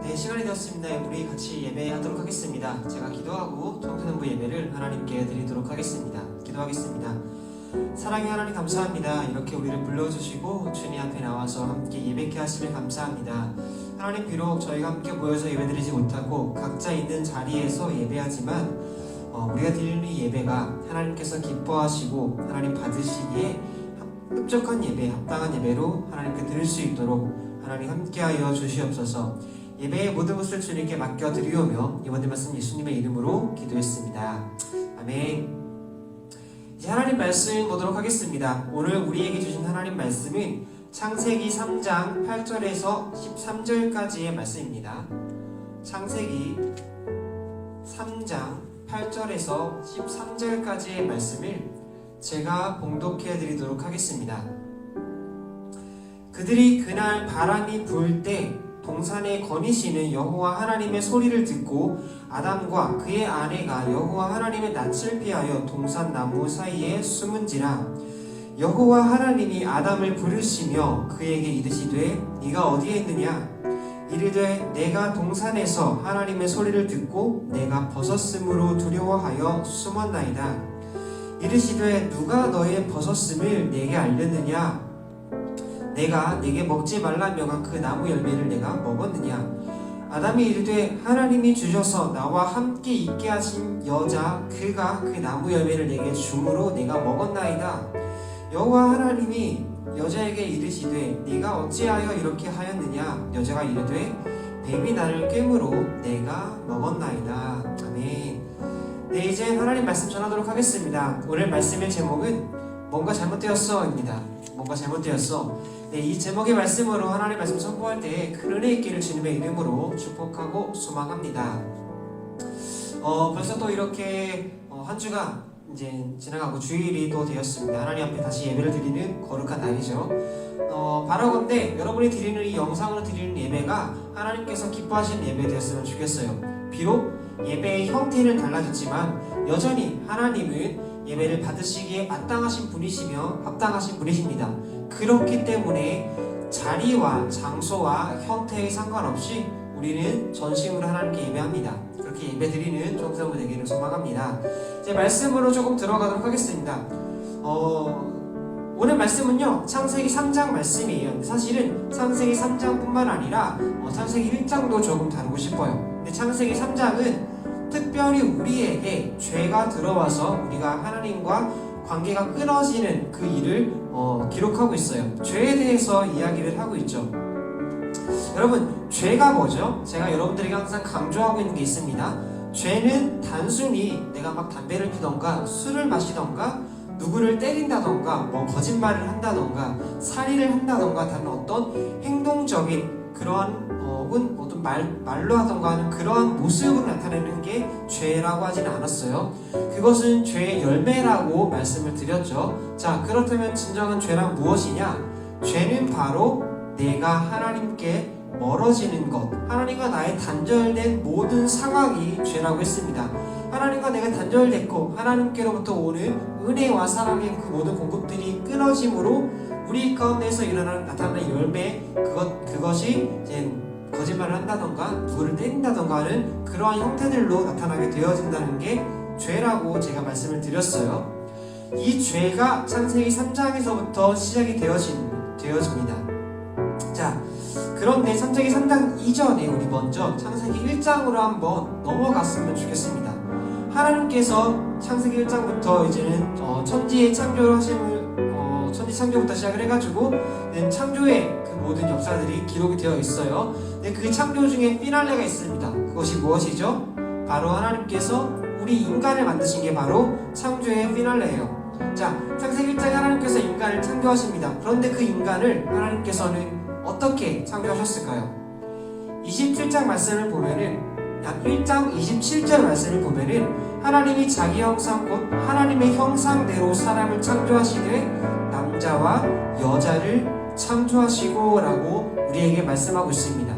네, 시간이 되었습니다. 우리 같이 예배하도록 하겠습니다. 제가 기도하고 청소년부 예배를 하나님께 드리도록 하겠습니다. 기도하겠습니다. 사랑의 하나님 감사합니다. 이렇게 우리를 불러주시고 주님 앞에 나와서 함께 예배케 하시길 감사합니다. 하나님, 비록 저희가 함께 모여서 예배드리지 못하고 각자 있는 자리에서 예배하지만 우리가 드리는 이 예배가 하나님께서 기뻐하시고 하나님 받으시기에 흡족한 예배, 합당한 예배로 하나님께 드릴 수 있도록 하나님 함께하여 주시옵소서. 예배의 모든 것을 주님께 맡겨드리오며 이번 말씀 예수님의 이름으로 기도했습니다. 아멘. 이제 하나님 말씀 보도록 하겠습니다. 오늘 우리에게 주신 하나님 말씀은 창세기 3장 8절에서 13절까지의 말씀입니다. 창세기 3장 8절에서 13절까지의 말씀을 제가 봉독해 드리도록 하겠습니다. 그들이 그날 바람이 불 때 동산에 거니시는 여호와 하나님의 소리를 듣고 아담과 그의 아내가 여호와 하나님의 낯을 피하여 동산 나무 사이에 숨은지라. 여호와 하나님이 아담을 부르시며 그에게 이르시되 네가 어디에 있느냐? 이르되 내가 동산에서 하나님의 소리를 듣고 내가 벗었으므로 두려워하여 숨었나이다. 이르시되 누가 너의 벗었음을 내게 알렸느냐? 내가 내게 먹지 말라 명한 그 나무 열매를 내가 먹었느냐? 아담이 이르되 하나님이 주셔서 나와 함께 있게 하신 여자 그가 그 나무 열매를 내게 주므로 내가 먹었나이다. 여호와 하나님이 여자에게 이르시되 네가 어찌하여 이렇게 하였느냐? 여자가 이르되 뱀이 나를 꿰므로 내가 먹었나이다. 아멘. 네, 이제 하나님 말씀 전하도록 하겠습니다. 오늘 말씀의 제목은 뭔가 잘못되었어입니다. 뭔가 잘못되었어. 네, 이 제목의 말씀으로 하나님 말씀 선포할 때 큰 은혜 있기를 주님의 이름으로 축복하고 소망합니다. 벌써 또 이렇게 한 주가 이제 지나가고 주일이 또 되었습니다. 하나님 앞에 다시 예배를 드리는 거룩한 날이죠. 바라건대 여러분이 드리는 이 영상으로 드리는 예배가 하나님께서 기뻐하시는 예배 되었으면 좋겠어요. 비록 예배의 형태는 달라졌지만 여전히 하나님은 예배를 받으시기에 마땅하신 분이시며 합당하신 분이십니다. 그렇기 때문에 자리와 장소와 형태에 상관없이 우리는 전심으로 하나님께 예배합니다. 그렇게 예배드리는 청소년부 되기를 소망합니다. 이제 말씀으로 조금 들어가도록 하겠습니다. 오늘 말씀은요, 창세기 3장 말씀이에요. 사실은 창세기 3장뿐만 아니라 창세기 1장도 조금 다루고 싶어요. 근데 창세기 3장은 특별히 우리에게 죄가 들어와서 우리가 하나님과 관계가 끊어지는 그 일을 기록하고 있어요. 죄에 대해서 이야기를 하고 있죠. 여러분, 죄가 뭐죠? 제가 여러분들에게 항상 강조하고 있는 게 있습니다. 죄는 단순히 내가 막 담배를 피던가 술을 마시던가 누구를 때린다던가 거짓말을 한다던가 살인을 한다던가 다른 어떤 행동적인 그러한 혹은 어떤 말로 하던가 하는 그러한 모습으로 나타내는 게 죄라고 하지는 않았어요. 그것은 죄의 열매라고 말씀을 드렸죠. 자, 그렇다면 진정한 죄란 무엇이냐? 죄는 바로 내가 하나님께 멀어지는 것, 하나님과 나의 단절된 모든 상황이 죄라고 했습니다. 하나님과 내가 단절됐고 하나님께로부터 오는 은혜와 사랑의 그 모든 공급들이 끊어짐으로 우리 가운데서 나타나는 열매, 그것이 이제 거짓말을 한다던가 누구를 때린다던가 하는 그러한 형태들로 나타나게 되어진다는 게 죄라고 제가 말씀을 드렸어요. 이 죄가 창세기 3장에서부터 시작이 되어집니다. 자, 그런데 창세기 3장 이전에 우리 먼저 창세기 1장으로 한번 넘어갔으면 좋겠습니다. 하나님께서 창세기 1장부터 이제는 천지의 창조를 하심을 천지 창조부터 시작을 해가지고 창조의 그 모든 역사들이 기록이 되어 있어요. 근데 그 창조 중에 피날레가 있습니다. 그것이 무엇이죠? 바로 하나님께서 우리 인간을 만드신 게 바로 창조의 피날레예요. 자, 창세기 1장에 하나님께서 인간을 창조하십니다. 그런데 그 인간을 하나님께서는 어떻게 창조하셨을까요? 27장 말씀을 보면은 1장 27절 말씀을 보면은 하나님이 자기 형상 곧 하나님의 형상대로 사람을 창조하시되 남자와 여자를 창조하시고 라고 우리에게 말씀하고 있습니다.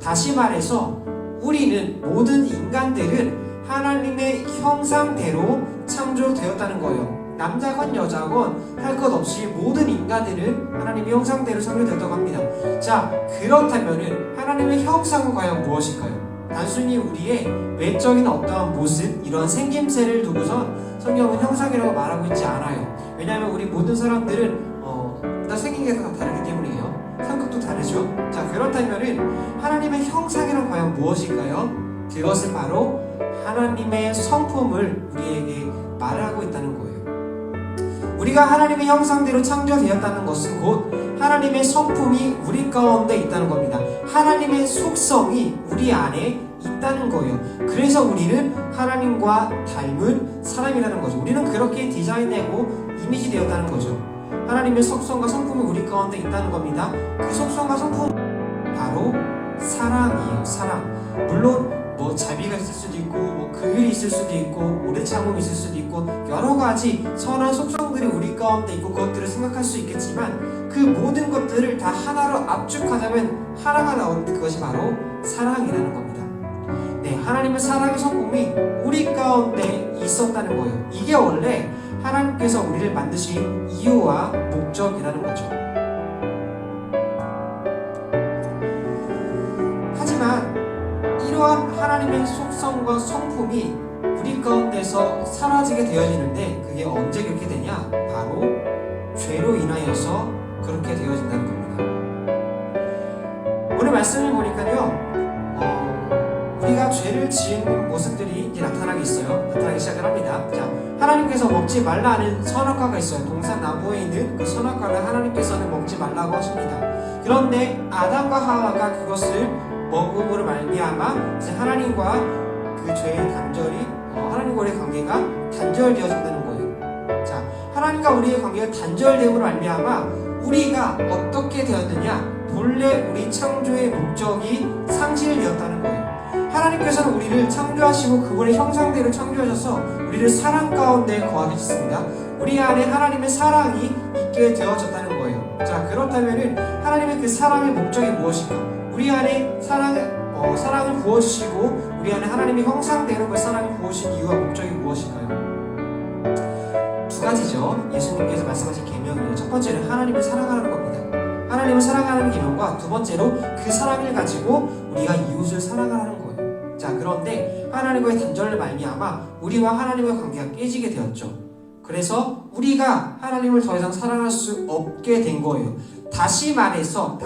다시 말해서 우리는 모든 인간들은 하나님의 형상대로 창조되었다는 거예요. 남자건 여자건 할 것 없이 모든 인간들은 하나님의 형상대로 창조되었다고 합니다. 자, 그렇다면은 하나님의 형상은 과연 무엇일까요? 단순히 우리의 외적인 어떠한 모습, 이런 생김새를 두고선 성경은 형상이라고 말하고 있지 않아요. 왜냐하면 우리 모든 사람들은 일단 생긴 게 다 다르기 때문이에요. 성격도 다르죠. 자, 그렇다면은 하나님의 형상이란 과연 무엇일까요? 그것은 바로 하나님의 성품을 우리에게 말하고 있다는 거예요. 우리가 하나님의 형상대로 창조되었다는 것은 곧 하나님의 성품이 우리 가운데 있다는 겁니다. 하나님의 속성이 우리 안에 있다는 거예요. 그래서 우리는 하나님과 닮은 사람이라는 거죠. 우리는 그렇게 디자인되고 이미지 되었다는 거죠. 하나님의 속성과 성품이 우리 가운데 있다는 겁니다. 그 속성과 성품 바로 사랑이에요. 사랑. 물론 자비가 있을 수도 있고 긍휼이 있을 수도 있고 오래 참음이 있을 수도 있고 여러 가지 선한 속성들이 우리 가운데 있고 그것들을 생각할 수 있겠지만 그 모든 것들을 다 하나로 압축하자면 하나가 나오는데 그것이 바로 사랑이라는 겁니다. 네, 하나님의 사랑의 성품이 우리 가운데 있었다는 거예요. 이게 원래 하나님께서 우리를 만드신 이유와 목적이라는 거죠. 하지만 이러한 하나님의 속성과 성품이 우리 가운데서 사라지게 되어지는데 그게 언제 그렇게 되냐? 바로 죄로 인하여서 그렇게 되어진다는 겁니다. 오늘 말씀을 보니까요, 우리가 죄를 지은 모습들이 이제 나타나기 시작을 합니다. 자, 하나님께서 먹지 말라는 선악과가 있어요. 동산나무에 있는 그 선악과를 하나님께서는 먹지 말라고 하십니다. 그런데 아담과 하와가 그것을 먹음으로 말미암아 이제 하나님과 그 죄의 단절이 하나님과 우리의 관계가 단절되어진다는 거예요. 자, 하나님과 우리의 관계가 단절됨으로 말미암아 우리가 어떻게 되었느냐? 본래 우리 창조의 목적이 상실되었다는 거예요. 하나님께서는 우리를 창조하시고 그분의 형상대로 창조하셔서 우리를 사랑 가운데 거하게 하셨습니다. 우리 안에 하나님의 사랑이 있게 되어졌다는 거예요. 자, 그렇다면은 하나님의 그 사랑의 목적이 무엇인가? 우리 안에 사랑을 부어주시고 우리 안에 하나님의 형상대로 그 사랑을 부어주신 이유와 목적이 무엇일까요? 두 가지죠. 예수님께서 말씀하신 계명이에요. 첫 번째는 하나님을 사랑하는 겁니다. 하나님을 사랑하는 계명과 두 번째로 그 사랑을 가지고 우리가 이웃을 사랑하는 거예요. 자, 그런데 하나님과의 단절을 말미암아 우리와 하나님의 관계가 깨지게 되었죠. 그래서 우리가 하나님을 더 이상 사랑할 수 없게 된 거예요. 다시 말해서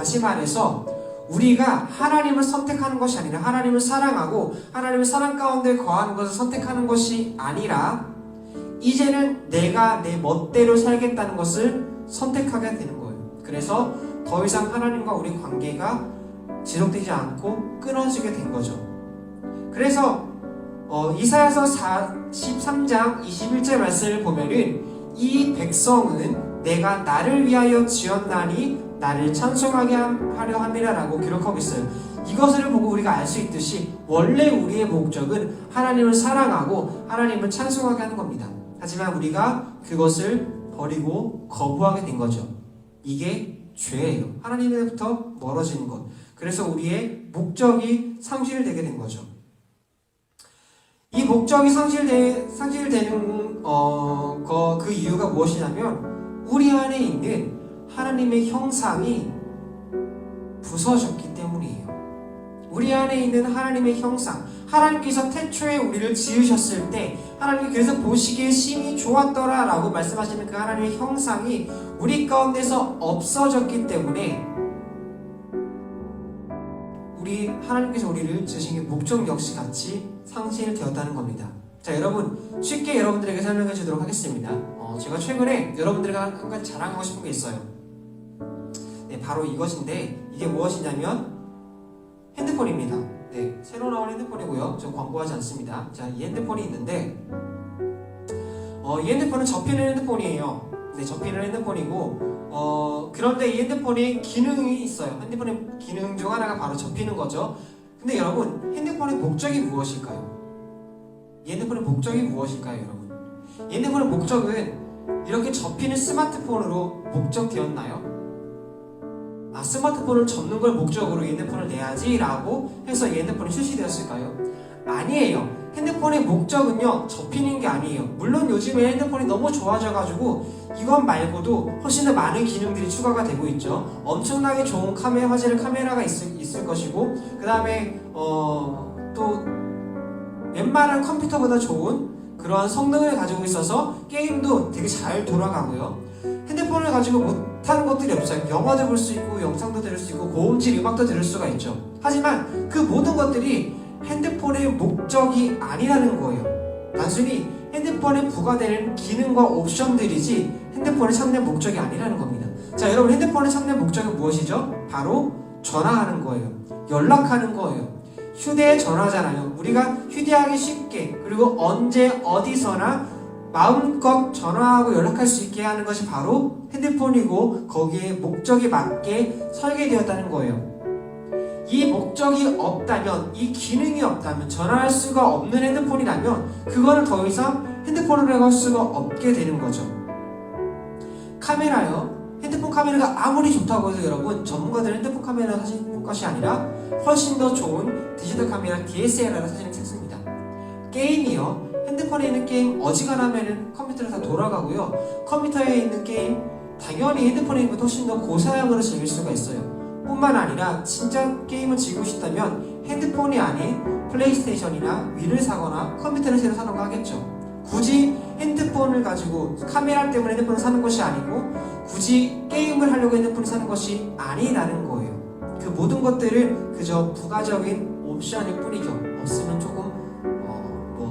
우리가 하나님을 선택하는 것이 아니라 하나님을 사랑하고 하나님의 사랑 가운데 거하는 것을 선택하는 것이 아니라 이제는 내가 내 멋대로 살겠다는 것을 선택하게 되는 거예요. 그래서 더 이상 하나님과 우리 관계가 지속되지 않고 끊어지게 된 거죠. 그래서 이사야서 43장 21절 말씀을 보면은 이 백성은 내가 나를 위하여 지었나니 나를 찬송하게 하려 함이라라고 기록하고 있어요. 이것을 보고 우리가 알 수 있듯이 원래 우리의 목적은 하나님을 사랑하고 하나님을 찬송하게 하는 겁니다. 하지만 우리가 그것을 버리고 거부하게 된 거죠. 이게 죄예요. 하나님으로부터 멀어지는 것. 그래서 우리의 목적이 상실되게 된 거죠. 이 목적이 상실되는 그 이유가 무엇이냐면 우리 안에 있는 하나님의 형상이 부서졌기 때문이에요. 우리 안에 있는 하나님의 형상, 하나님께서 태초에 우리를 지으셨을 때 하나님이 그래서 보시기에 심히 좋았더라 라고 말씀하시는 그 하나님의 형상이 우리 가운데서 없어졌기 때문에 하나님께서 우리를 지으신 목적 역시 같이 상실되었다는 겁니다. 자, 여러분 쉽게 여러분들에게 설명해 주도록 하겠습니다. 제가 최근에 여러분들과 한 가지 자랑하고 싶은 게 있어요. 네, 바로 이것인데 이게 무엇이냐면 핸드폰입니다. 네, 새로 나온 핸드폰이고요. 저 광고하지 않습니다. 자, 이 핸드폰이 있는데 이 핸드폰은 접히는 핸드폰이에요. 네, 접히는 핸드폰이고 그런데 이 핸드폰에 기능이 있어요. 핸드폰의 기능 중 하나가 바로 접히는 거죠. 근데 여러분, 핸드폰의 목적이 무엇일까요? 이 핸드폰의 목적이 무엇일까요, 여러분? 이 핸드폰의 목적은 이렇게 접히는 스마트폰으로 목적되었나요? 스마트폰을 접는 걸 목적으로 이 핸드폰을 내야지 라고 해서 이 핸드폰이 출시되었을까요? 아니에요. 핸드폰의 목적은요 접히는 게 아니에요. 물론 요즘에 핸드폰이 너무 좋아져가지고 이것 말고도 훨씬 더 많은 기능들이 추가가 되고 있죠. 엄청나게 좋은 화질의 카메라가 있을 것이고, 그 다음에 또 웬만한 컴퓨터보다 좋은 그러한 성능을 가지고 있어서 게임도 되게 잘 돌아가고요. 핸드폰을 가지고 못하는 것들이 없어요. 영화도 볼 수 있고 영상도 들을 수 있고 고음질 음악도 들을 수가 있죠. 하지만 그 모든 것들이 핸드폰의 목적이 아니라는 거예요. 단순히 핸드폰에 부과되는 기능과 옵션들이지 핸드폰의 참된 목적이 아니라는 겁니다. 자, 여러분, 핸드폰의 참된 목적은 무엇이죠? 바로 전화하는 거예요. 연락하는 거예요. 휴대전화잖아요. 우리가 휴대하기 쉽게, 그리고 언제 어디서나 마음껏 전화하고 연락할 수 있게 하는 것이 바로 핸드폰이고, 거기에 목적에 맞게 설계되었다는 거예요. 이 목적이 없다면, 이 기능이 없다면, 전화할 수가 없는 핸드폰이라면 그거는 더 이상 핸드폰으로 할 수가 없게 되는 거죠. 카메라요. 핸드폰 카메라가 아무리 좋다고 해서 여러분, 전문가들은 핸드폰 카메라를 사시는 것이 아니라 훨씬 더 좋은 디지털 카메라 DSLR을 사시는 책습니다. 게임이요. 핸드폰에 있는 게임 어지간하면 컴퓨터로 다 돌아가고요. 컴퓨터에 있는 게임 당연히 핸드폰에 있는 것보다 훨씬 더 고사양으로 즐길 수가 있어요. 뿐만 아니라 진짜 게임을 즐기고 싶다면 핸드폰이 아닌 플레이스테이션이나 위를 사거나 컴퓨터를 새로 사는 거 하겠죠. 굳이 핸드폰을 가지고 카메라 때문에 핸드폰을 사는 것이 아니고 굳이 게임을 하려고 핸드폰을 사는 것이 아니라는 거예요. 그 모든 것들을 그저 부가적인 옵션일 뿐이죠. 없으면 조금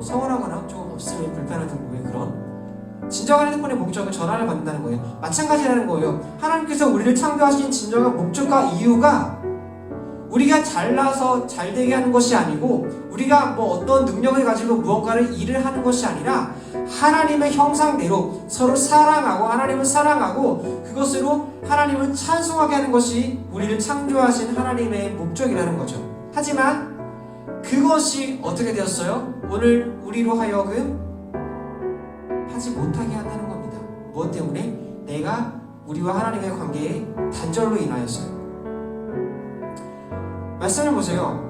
서운하거나 조금 없으면 불편한 정도의 그런, 진정한 핸드폰의 목적은 전화를 받는다는 거예요. 마찬가지라는 거예요. 하나님께서 우리를 창조하신 진정한 목적과 이유가 우리가 잘나서 잘되게 하는 것이 아니고, 우리가 어떤 능력을 가지고 무언가를 일을 하는 것이 아니라 하나님의 형상대로 서로 사랑하고 하나님을 사랑하고 그것으로 하나님을 찬송하게 하는 것이 우리를 창조하신 하나님의 목적이라는 거죠. 하지만 그것이 어떻게 되었어요? 오늘 우리로 하여금 하지 못하게 한다는 겁니다. 무엇 때문에? 내가 우리와 하나님의 관계의 단절로 인하여서요. 말씀을 보세요.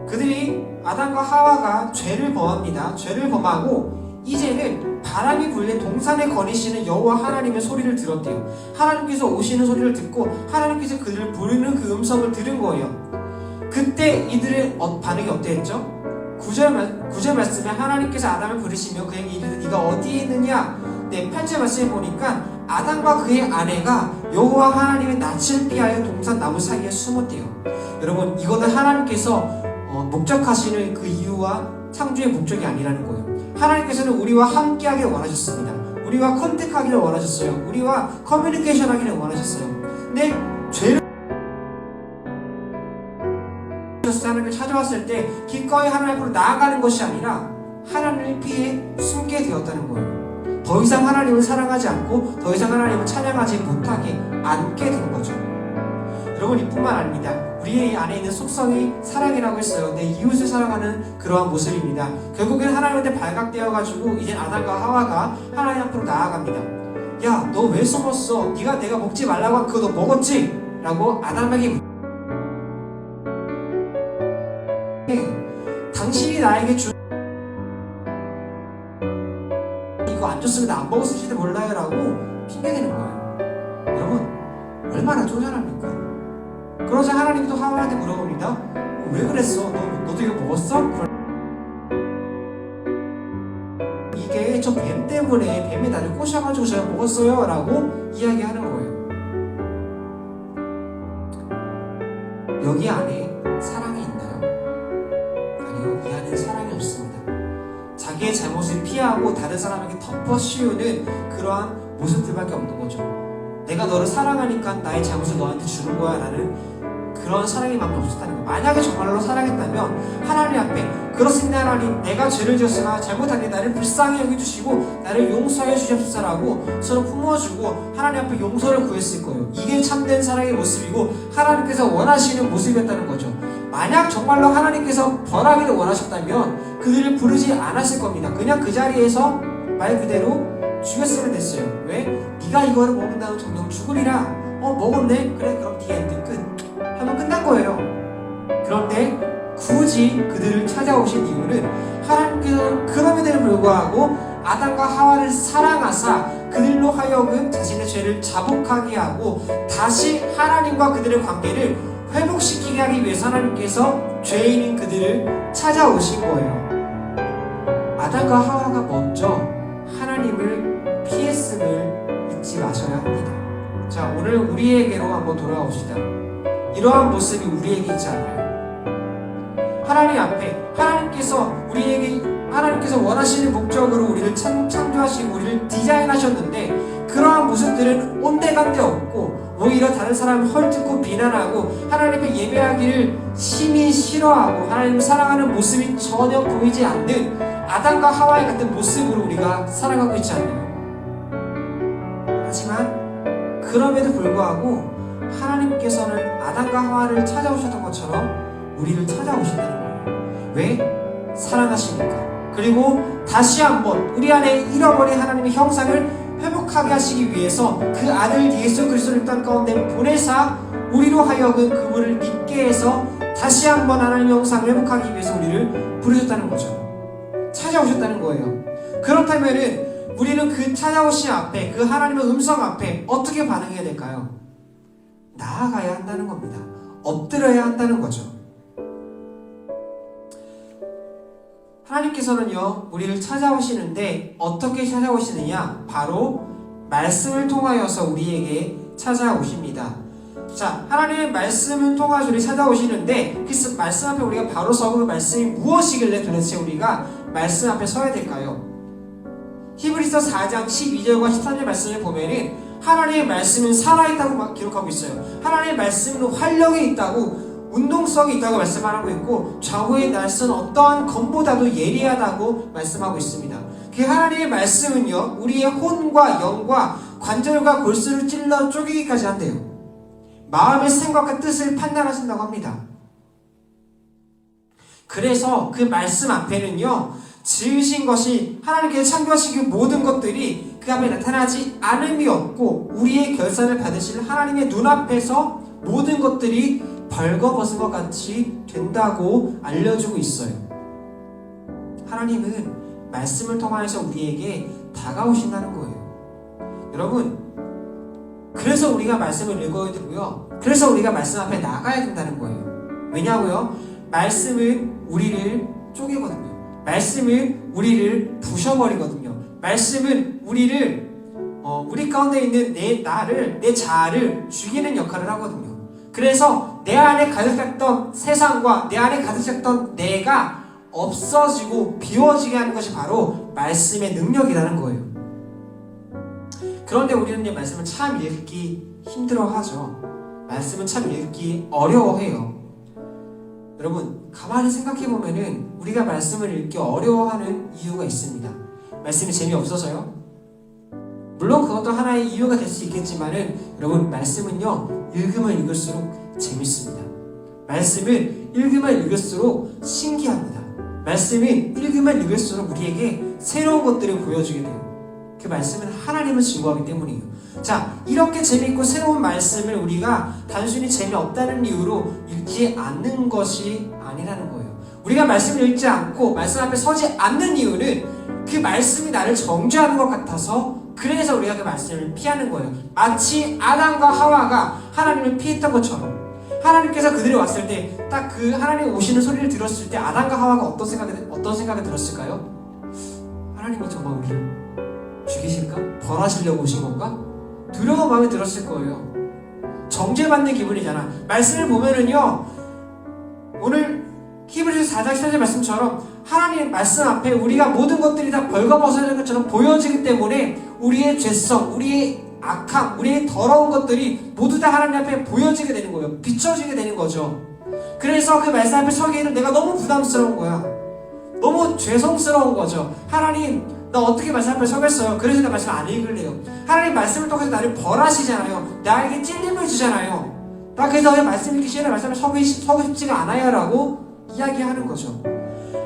그들이 아담과 하와가 죄를 범합니다. 죄를 범하고 이제는 바람이 불때 동산에 거니시는 여호와 하나님의 소리를 들었대요. 하나님께서 오시는 소리를 듣고 하나님께서 그들을 부르는 그 음성을 들은 거예요. 그때 이들의 반응이 어땠죠? 9절 말씀에 하나님께서 아담을 부르시며 그에게 이르되 네가 어디에 있느냐? 8절 말씀에 보니까 아담과 그의 아내가 여호와 하나님의 낯을 피하여 동산 나무 사이에 숨었대요. 여러분, 이거는 하나님께서 목적하시는 그 이유와 창조의 목적이 아니라는 거예요. 하나님께서는 우리와 함께하기를 원하셨습니다. 우리와 컨택하기를 원하셨어요. 우리와 커뮤니케이션 하기를 원하셨어요. 근데 죄를 하나님을 찾아왔을 때 기꺼이 하나님 앞으로 나아가는 것이 아니라 하나님을 피해 숨게 되었다는 거예요. 더 이상 하나님을 사랑하지 않고 더 이상 하나님을 찬양하지 못하게 앉게 된 거죠. 여러분, 이뿐만 아닙니다. 우리의 안에 있는 속성이 사랑이라고 했어요. 내 이웃을 사랑하는 그러한 모습입니다. 결국엔 하나님한테 발각되어가지고 이제 아담과 하와가 하나님 앞으로 나아갑니다. 야, 너 왜 숨었어? 네가 내가 먹지 말라고 한 그거 너 먹었지? 라고 아담에게 당신이 나에게 준 이거 안 줬으면 나 안 먹었을지도 몰라요 라고 핑계대는 거예요. 여러분, 얼마나 쪼잔합니까? 그러자 하나님도 하와한테 물어봅니다. 왜 그랬어? 너도 이거 먹었어? 이게 저 뱀 때문에 뱀이 나를 꼬셔가지고 제가 먹었어요 라고 이야기하는 거예요. 여기 안에 사랑이 있나요? 아니요, 이 안에 사랑이 없습니다. 자기의 잘못을 피하고 다른 사람에게 덮어씌우는 그러한 모습들밖에 없는 거죠. 내가 너를 사랑하니까 나의 잘못을 너한테 주는 거야 라는 그런 사랑의 마음이 없었다는 거예요. 만약에 정말로 사랑했다면 하나님 앞에 그렇습니다 하나님, 내가 죄를 지었으나 잘못한 게 나를 불쌍히 여겨주시고 나를 용서해 주시옵소서라고 서로 품어주고 하나님 앞에 용서를 구했을 거예요. 이게 참된 사랑의 모습이고 하나님께서 원하시는 모습이었다는 거죠. 만약 정말로 하나님께서 벌하기를 원하셨다면 그들을 부르지 않았을 겁니다. 그냥 그 자리에서 말 그대로 죽였으면 됐어요. 왜? 네가 이거를 먹는다고 정녕 죽으리라. 먹었네? 그래, 그럼 디 엔드 끝 하면 끝난 거예요. 그런데 굳이 그들을 찾아오신 이유는 하나님께서 그럼에도 불구하고 아담과 하와를 사랑하사 그들로 하여금 자신의 죄를 자복하게 하고 다시 하나님과 그들의 관계를 회복시키게 하기 위해서 하나님께서 죄인인 그들을 찾아오신 거예요. 아담과 하와가 먼저 하나님을 피했음을 잊지 마셔야 합니다. 자, 오늘 우리에게로 한번 돌아옵시다. 이러한 모습이 우리에게 있지 않나요? 하나님 앞에 하나님께서 원하시는 목적으로 우리를 창조하시고 우리를 디자인하셨는데 그러한 모습들은 온데간데 없고 오히려 다른 사람을 헐뜯고 비난하고 하나님을 예배하기를 심히 싫어하고 하나님을 사랑하는 모습이 전혀 보이지 않는 아담과 하와의 같은 모습으로 우리가 살아가고 있지 않나요? 하지만 그럼에도 불구하고 하나님께서는 아담과 하와를 찾아오셨던 것처럼 우리를 찾아오신다는 거예요. 왜? 사랑하시니까. 그리고 다시 한번 우리 안에 잃어버린 하나님의 형상을 회복하게 하시기 위해서 그 아들 예수 그리스도를 땅 가운데 보내사 우리로 하여금 그분을 믿게 해서 다시 한번 하나님의 형상을 회복하기 위해서 우리를 부르셨다는 거죠. 찾아오셨다는 거예요. 그렇다면은 우리는 그 찾아오신 앞에, 그 하나님의 음성 앞에 어떻게 반응해야 될까요? 나아가야 한다는 겁니다. 엎드려야 한다는 거죠. 하나님께서는요, 우리를 찾아오시는데 어떻게 찾아오시느냐? 바로 말씀을 통하여서 우리에게 찾아오십니다. 자, 하나님의 말씀을 통하여서 우리 찾아오시는데 그 말씀 앞에 우리가 바로 서고 그 말씀이 무엇이길래 도대체 우리가 말씀 앞에 서야 될까요? 히브리서 4장 12절과 13절 말씀을 보면은 하나님의 말씀은 살아있다고 기록하고 있어요. 하나님의 말씀은 활력이 있다고, 운동성이 있다고 말씀하고 있고 좌우의 날선 어떠한 검보다도 예리하다고 말씀하고 있습니다. 그 하나님의 말씀은요, 우리의 혼과 영과 관절과 골수를 찔러 쪼개기까지 한대요. 마음의 생각과 뜻을 판단하신다고 합니다. 그래서 그 말씀 앞에는요, 지으신 것이 하나님께서 창조하신 그 모든 것들이 그 앞에 나타나지 않음이 없고 우리의 결산을 받으실 하나님의 눈앞에서 모든 것들이 벌거벗은 것 같이 된다고 알려주고 있어요. 하나님은 말씀을 통하여서 우리에게 다가오신다는 거예요. 여러분, 그래서 우리가 말씀을 읽어야 되고요, 그래서 우리가 말씀 앞에 나가야 된다는 거예요. 왜냐고요? 말씀은 우리를 쪼개거든요. 말씀은 우리를 부셔버리거든요. 말씀은 우리를 우리 가운데 있는 내 자아를 죽이는 역할을 하거든요. 그래서 내 안에 가득했던 세상과 내 안에 가득했던 내가 없어지고 비워지게 하는 것이 바로 말씀의 능력이라는 거예요. 그런데 우리는 이 말씀을 참 읽기 힘들어하죠. 말씀은 참 읽기 어려워해요. 여러분, 가만히 생각해보면은 우리가 말씀을 읽기 어려워하는 이유가 있습니다. 말씀이 재미없어서요? 물론 그것도 하나의 이유가 될 수 있겠지만은 여러분, 말씀은요, 읽으면 읽을수록 재밌습니다. 말씀은 읽으면 읽을수록 신기합니다. 말씀은 읽으면 읽을수록 우리에게 새로운 것들을 보여주게 돼요. 그 말씀은 하나님을 증거하기 때문이에요. 자, 이렇게 재밌고 새로운 말씀을 우리가 단순히 재미없다는 이유로 읽지 않는 것이 아니라는 거예요. 우리가 말씀을 읽지 않고 말씀 앞에 서지 않는 이유는 그 말씀이 나를 정죄하는 것 같아서, 그래서 우리가 그 말씀을 피하는 거예요. 마치 아담과 하와가 하나님을 피했던 것처럼, 하나님께서 그들이 왔을 때 딱 그 하나님 오시는 소리를 들었을 때 아담과 하와가 어떤 생각이 들었을까요? 하나님이 정말 우리를 죽이실까? 벌하시려고 오신 건가? 두려운 마음이 들었을 거예요. 정죄받는 기분이잖아. 말씀을 보면은요, 오늘 히브리서 4장 14절 말씀처럼 하나님의 말씀 앞에 우리가 모든 것들이 다 벌거벗어지는 것처럼 보여지기 때문에 우리의 죄성, 우리의 악함, 우리의 더러운 것들이 모두 다 하나님 앞에 보여지게 되는 거예요. 비춰지게 되는 거죠. 그래서 그 말씀 앞에 서기에는 내가 너무 부담스러운 거야. 너무 죄송스러운 거죠. 하나님, 나 어떻게 말씀 앞에 서겠어요? 그래서 나 말씀 안 읽을래요. 하나님 말씀을 통해서 나를 벌하시잖아요. 나에게 찔림을 주잖아요. 나 그래서 왜 말씀 읽기 싫어? 말씀 앞에 서고 싶지가 않아요 라고 이야기하는 거죠.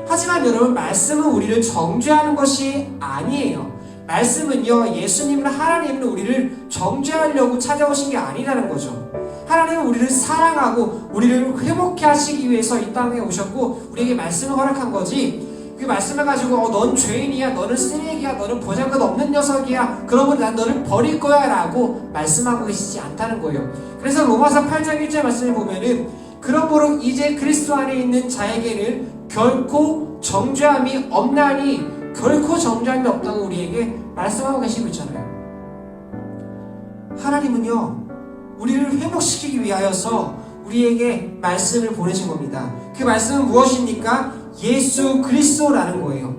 하지만 여러분, 말씀은 우리를 정죄하는 것이 아니에요. 말씀은요, 예수님은 하나님은 우리를 정죄하려고 찾아오신 게 아니라는 거죠. 하나님은 우리를 사랑하고 우리를 회복케 하시기 위해서 이 땅에 오셨고 우리에게 말씀을 허락한 거지, 그 말씀을 가지고 넌 죄인이야, 너는 쓰레기야, 너는 보잘것 없는 녀석이야, 그러면 난 너를 버릴 거야 라고 말씀하고 계시지 않다는 거예요. 그래서 로마서 8장 1절 말씀을 보면은 그러므로 이제 그리스도 안에 있는 자에게는 결코 정죄함이 없나니, 결코 정죄함이 없다고 우리에게 말씀하고 계시고 있잖아요. 하나님은요 우리를 회복시키기 위하여서 우리에게 말씀을 보내신 겁니다. 그 말씀은 무엇입니까? 예수 그리스도라는 거예요.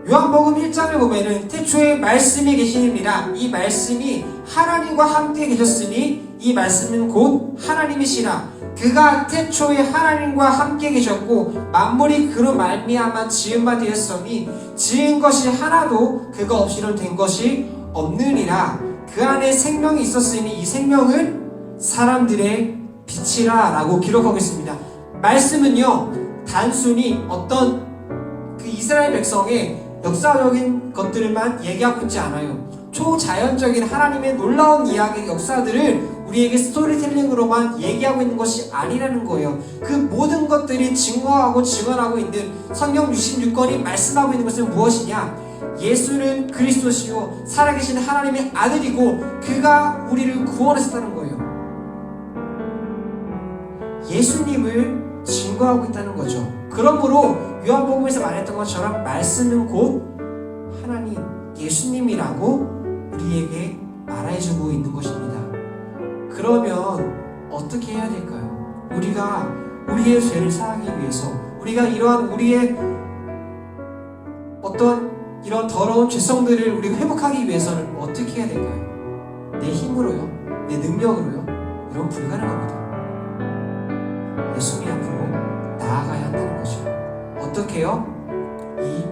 요한복음 1장을 보면은 태초에 말씀이 계시니라, 이 말씀이 하나님과 함께 계셨으니 이 말씀은 곧 하나님이시라. 그가 태초에 하나님과 함께 계셨고 만물이 그로 말미암아 지은 바 되었으니 지은 것이 하나도 그가 없이는 된 것이 없느니라. 그 안에 생명이 있었으니 이 생명은 사람들의 빛이라 라고 기록하고 있습니다. 말씀은요 단순히 어떤 그 이스라엘 백성의 역사적인 것들만 얘기하고 있지 않아요. 초자연적인 하나님의 놀라운 이야기, 역사들을 우리에게 스토리텔링으로만 얘기하고 있는 것이 아니라는 거예요. 그 모든 것들이 증거하고 증언하고 있는 성경 66권이 말씀하고 있는 것은 무엇이냐? 예수는 그리스도시요 살아계신 하나님의 아들이고 그가 우리를 구원하셨다는 거예요. 예수님을 증거하고 있다는 거죠. 그러므로 요한복음에서 말했던 것처럼 말씀은 곧 하나님, 예수님이라고 우리에게 말해주고 있는 것입니다. 그러면 어떻게 해야 될까요? 우리가 우리의 죄를 사하기 위해서, 우리가 이러한 우리의 어떤 이런 더러운 죄성들을 우리가 회복하기 위해서는 어떻게 해야 될까요? 내 힘으로요? 내 능력으로요? 이런 불가능합니다. 예수님 앞으로 나아가야 한다는 거죠. 어떻게요? 이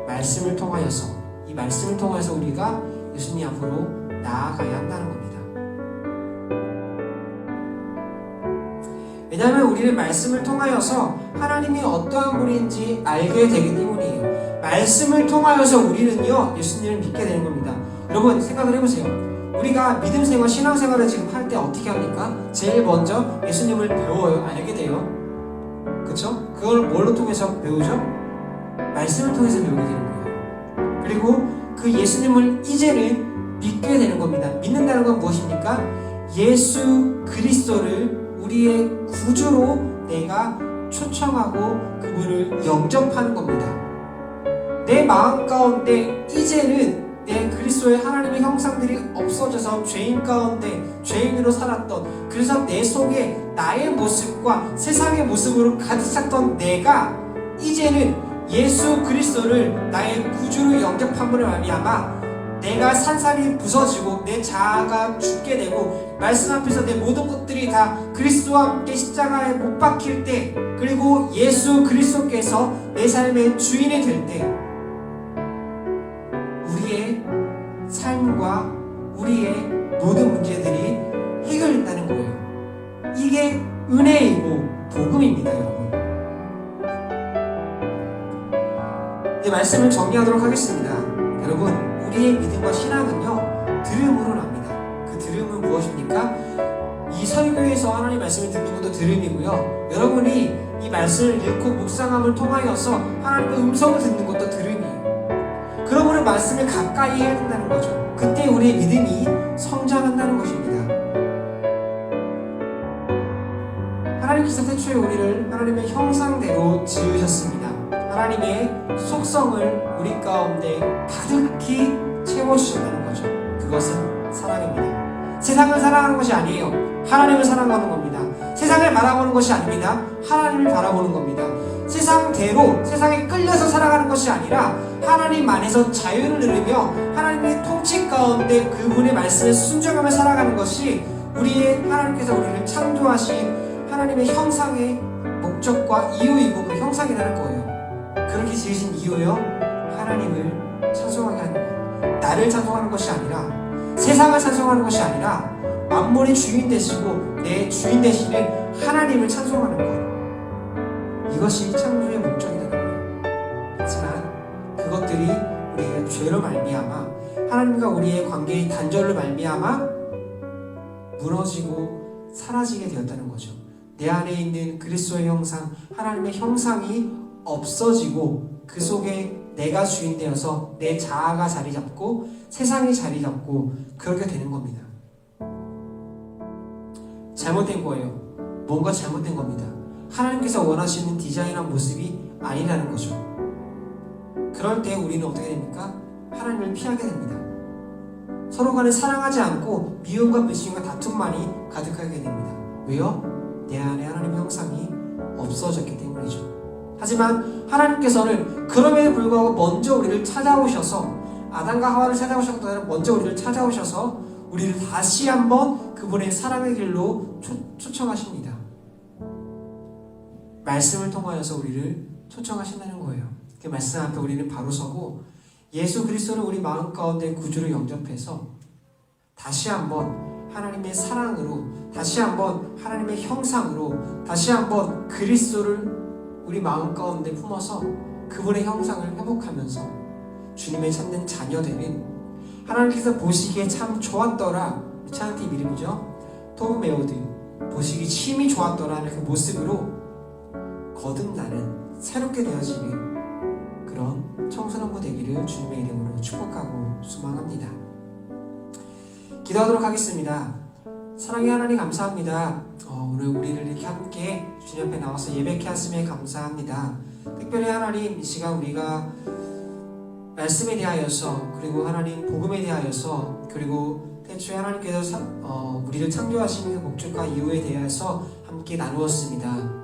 말씀을 통하여서 우리가 예수님 앞으로 나아가야 한다는 겁니다. 왜냐하면 우리는 말씀을 통하여서 하나님이 어떠한 분인지 알게 되기 때문이에요. 말씀을 통하여서 우리는요 예수님을 믿게 되는 겁니다. 여러분 생각을 해보세요. 우리가 믿음생활, 신앙생활을 지금 할 때 어떻게 합니까? 제일 먼저 예수님을 배워요. 알게 돼요. 그쵸? 그걸 뭘로 통해서 배우죠? 말씀을 통해서 배우게 되는 거예요. 그리고 그 예수님을 이제는 믿게 되는 겁니다. 믿는다는 건 무엇입니까? 예수 그리스도를 우리의 구주로 내가 초청하고 그분을 영접하는 겁니다. 내 마음 가운데 이제는 내 그리스도의 하나님의 형상들이 없어져서 죄인 가운데 죄인으로 살았던, 그래서 내 속에 나의 모습과 세상의 모습으로 가득 찼던 내가 이제는 예수 그리스도를 나의 구주로 영접함으로 말미암아 내가 산산이 부서지고 내 자아가 죽게 되고 말씀 앞에서 내 모든 것들이 다 그리스도와 함께 십자가에 못 박힐 때, 그리고 예수 그리스도께서 내 삶의 주인이 될 때 우리의 삶과 우리의 모든 문제들이 해결된다는 거예요. 이게 은혜이고 복음입니다, 여러분. 이제 말씀을 정리하도록 하겠습니다. 여러분, 우리의 믿음과 신앙은요 들음으로 납니다. 그 들음은 무엇입니까? 이 설교에서 하나님 말씀을 듣는 것도 들음이고요, 여러분이 이 말씀을 읽고 묵상함을 통하여서 하나님의 음성을 듣는 것도 들음이에요. 그러므로 말씀을 가까이 해야 된다는 거죠. 그때 우리의 믿음이 성장한다는 것입니다. 하나님께서 태초에 우리를 하나님의 형상대로 지으셨습니다. 하나님의 속성을 우리 가운데 가득히 채워주셨다는 거죠. 그것은 사랑입니다. 세상을 사랑하는 것이 아니에요. 하나님을 사랑하는 겁니다. 세상을 바라보는 것이 아닙니다. 하나님을 바라보는 겁니다. 세상대로, 세상에 끌려서 살아가는 것이 아니라 하나님 안에서 자유를 누리며 하나님의 통치 가운데 그분의 말씀에 순종하며 살아가는 것이 우리의 하나님께서 우리를 창조하신 하나님의 형상의 목적과 이유이고 그 형상이라는 거예요. 그렇게 지으신 이유요, 하나님을 찬송하게 하는 거예요. 나를 찬송하는 것이 아니라, 세상을 찬송하는 것이 아니라 만물의 주인 되시고 내 주인 되시는 하나님을 찬송하는 것, 이것이 창조의 목적이라는 거예요. 하지만 그것들이 우리의 죄로 말미암아, 하나님과 우리의 관계의 단절로 말미암아 무너지고 사라지게 되었다는 거죠. 내 안에 있는 그리스도의 형상, 하나님의 형상이 없어지고 그 속에 내가 주인 되어서 내 자아가 자리 잡고 세상이 자리 잡고 그렇게 되는 겁니다. 잘못된 거예요. 뭔가 잘못된 겁니다. 하나님께서 원하시는 디자인한 모습이 아니라는 거죠. 그럴 때 우리는 어떻게 됩니까? 하나님을 피하게 됩니다. 서로 간에 사랑하지 않고 미움과 불신과 다툼만이 가득하게 됩니다. 왜요? 내 안에 하나님의 형상이 없어졌기 때문이죠. 하지만 하나님께서는 그럼에도 불구하고 먼저 우리를 찾아오셔서 아담과 하와를 찾아오셨던 먼저 우리를 찾아오셔서 우리를 다시 한번 그분의 사랑의 길로 초청하십니다. 말씀을 통하여서 우리를 초청하신다는 거예요. 그 말씀 앞에 우리는 바로 서고 예수 그리스도를 우리 마음 가운데 구주로 영접해서 다시 한번 하나님의 사랑으로, 다시 한번 하나님의 형상으로, 다시 한번 그리스도를 우리 마음 가운데 품어서 그분의 형상을 회복하면서 주님의 참된 자녀되는, 하나님께서 보시기에 참 좋았더라, 찬양팀 이름이죠. 토브 메오드, 보시기 심히 좋았더라는 그 모습으로 거듭나는, 새롭게 되어지는 그런 청소년부 되기를 주님의 이름으로 축복하고 소망합니다. 기도하도록 하겠습니다. 사랑의 하나님 감사합니다. 오늘 우리를 이렇게 함께 주님 앞에 나와서 예배케 하심에 감사합니다. 특별히 하나님, 이 시간 우리가 말씀에 대하여서, 그리고 하나님 복음에 대하여서, 그리고 태초에 하나님께서 우리를 창조하신 그 목적과 이유에 대해서 함께 나누었습니다.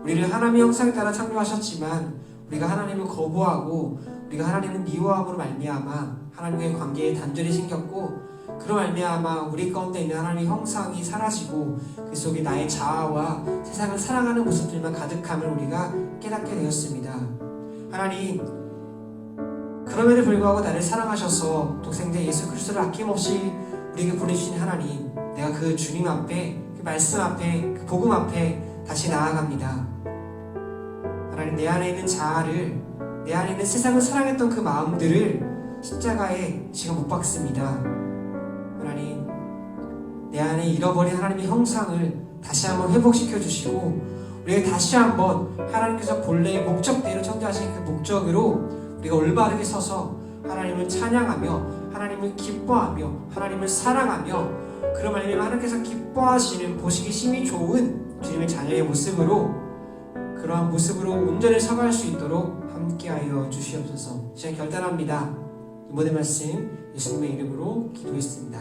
우리를 하나님의 형상에 따라 창조하셨지만 우리가 하나님을 거부하고 우리가 하나님을 미워함으로 말미암아 하나님과의 관계에 단절이 생겼고, 그로 말미암아 우리 가운데 있는 하나님의 형상이 사라지고 그 속에 나의 자아와 세상을 사랑하는 모습들만 가득함을 우리가 깨닫게 되었습니다. 하나님, 그럼에도 불구하고 나를 사랑하셔서 독생자 예수 그리스도를 아낌없이 우리에게 보내주신 하나님, 내가 그 주님 앞에, 그 말씀 앞에, 그 복음 앞에 다시 나아갑니다. 하나님, 내 안에 있는 자아를, 내 안에 있는 세상을 사랑했던 그 마음들을 십자가에 지금 못 박습니다. 하나님, 내 안에 잃어버린 하나님의 형상을 다시 한번 회복시켜 주시고 우리가 다시 한번 하나님께서 본래의 목적대로 창조하신 그 목적으로 우리가 올바르게 서서 하나님을 찬양하며 하나님을 기뻐하며 하나님을 사랑하며, 그런 말미암아 하나님께서 기뻐하시는 보시기 심히 좋은 주님의 자녀의 모습으로, 그러한 모습으로 온전히 서갈 수 있도록 함께하여 주시옵소서. 시간 결단합니다. 이 모든 말씀 예수님의 이름으로 기도했습니다.